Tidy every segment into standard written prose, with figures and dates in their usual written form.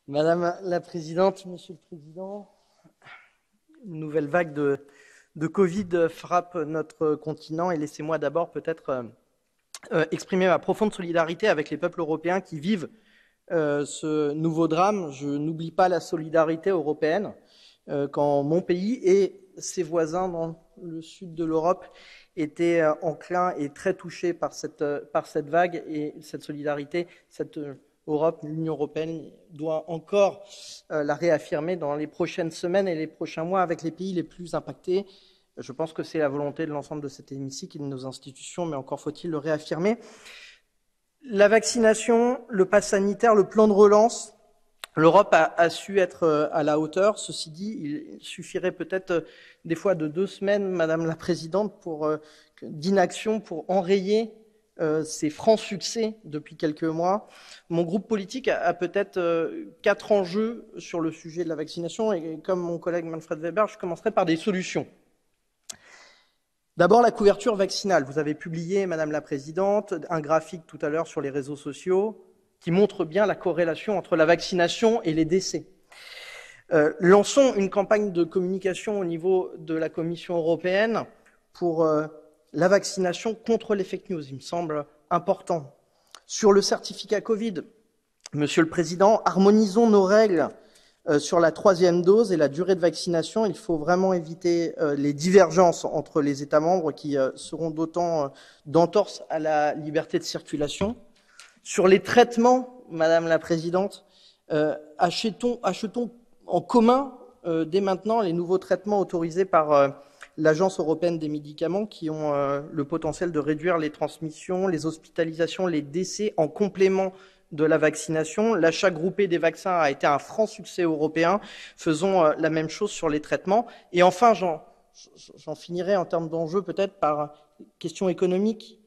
Madame la Présidente, Monsieur le Président, une nouvelle vague de Covid frappe notre continent et laissez-moi d'abord peut-être exprimer ma profonde solidarité avec les peuples européens qui vivent ce nouveau drame. Je n'oublie pas la solidarité européenne quand mon pays et ses voisins dans le sud de l'Europe étaient enclins et très touchés par cette vague et cette solidarité, cette Europe, l'Union européenne doit encore la réaffirmer dans les prochaines semaines et les prochains mois avec les pays les plus impactés. Je pense que c'est la volonté de l'ensemble de cet hémicycle et de nos institutions, mais encore faut-il le réaffirmer. La vaccination, le pass sanitaire, le plan de relance, l'Europe a su être à la hauteur. Ceci dit, il suffirait peut-être des fois de 2 semaines, Madame la Présidente, d'inaction pour enrayer ces francs succès depuis quelques mois. Mon groupe politique a peut-être 4 enjeux sur le sujet de la vaccination et comme mon collègue Manfred Weber, je commencerai par des solutions. D'abord, la couverture vaccinale. Vous avez publié, Madame la Présidente, un graphique tout à l'heure sur les réseaux sociaux qui montre bien la corrélation entre la vaccination et les décès. Lançons une campagne de communication au niveau de la Commission européenne pour la vaccination contre les fake news, il me semble important. Sur le certificat Covid, Monsieur le Président, harmonisons nos règles sur la 3e dose et la durée de vaccination. Il faut vraiment éviter les divergences entre les États membres qui seront d'autant d'entorse à la liberté de circulation. Sur les traitements, Madame la Présidente, achetons en commun dès maintenant les nouveaux traitements autorisés par l'Agence européenne des médicaments qui ont le potentiel de réduire les transmissions, les hospitalisations, les décès en complément de la vaccination. L'achat groupé des vaccins a été un franc succès européen. Faisons la même chose sur les traitements. Et enfin, j'en finirai en termes d'enjeux peut-être par question économique.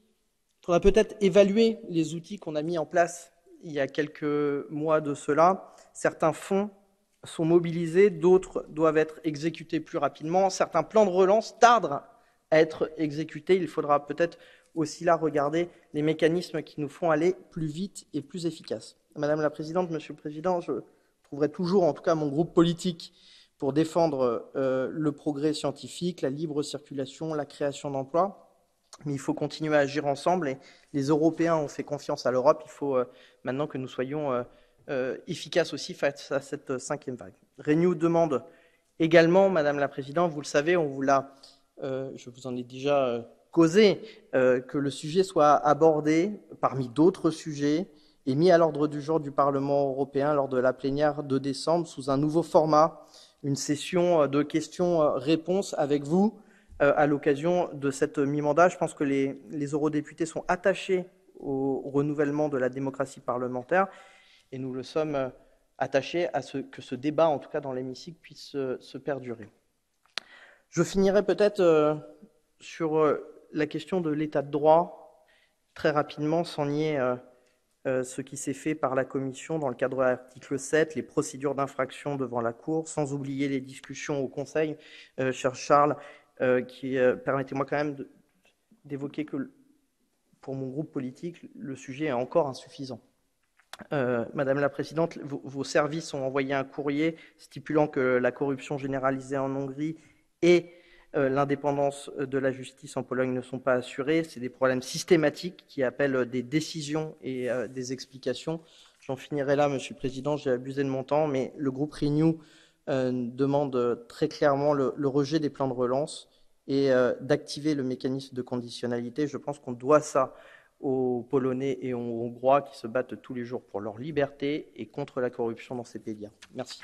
Il faudra peut-être évaluer les outils qu'on a mis en place il y a quelques mois de cela. Certains fonds sont mobilisés, d'autres doivent être exécutés plus rapidement. Certains plans de relance tardent à être exécutés. Il faudra peut-être aussi là regarder les mécanismes qui nous font aller plus vite et plus efficaces. Madame la Présidente, Monsieur le Président, je trouverai toujours, en tout cas mon groupe politique, pour défendre le progrès scientifique, la libre circulation, la création d'emplois. Mais il faut continuer à agir ensemble et les Européens ont fait confiance à l'Europe. Il faut maintenant que nous soyons efficaces aussi face à cette 5e vague. Renew demande également, Madame la Présidente, vous le savez, on vous l'a, je vous en ai déjà causé, que le sujet soit abordé parmi d'autres sujets et mis à l'ordre du jour du Parlement européen lors de la plénière de décembre sous un nouveau format, une session de questions-réponses avec vous à l'occasion de cette mi-mandat. Je pense que les eurodéputés sont attachés au renouvellement de la démocratie parlementaire et nous le sommes attachés à ce que ce débat, en tout cas dans l'hémicycle, puisse se perdurer. Je finirai peut-être sur la question de l'état de droit, très rapidement, sans nier ce qui s'est fait par la Commission dans le cadre de l'article 7, les procédures d'infraction devant la Cour, sans oublier les discussions au Conseil. Cher Charles, permettez-moi quand même d'évoquer que pour mon groupe politique, le sujet est encore insuffisant. Madame la Présidente, vos services ont envoyé un courrier stipulant que la corruption généralisée en Hongrie et l'indépendance de la justice en Pologne ne sont pas assurées. C'est des problèmes systématiques qui appellent des décisions et des explications. J'en finirai là, Monsieur le Président, j'ai abusé de mon temps, mais le groupe Renew demande très clairement le rejet des plans de relance et d'activer le mécanisme de conditionnalité. Je pense qu'on doit ça aux Polonais et aux Hongrois qui se battent tous les jours pour leur liberté et contre la corruption dans ces pays-là. Merci.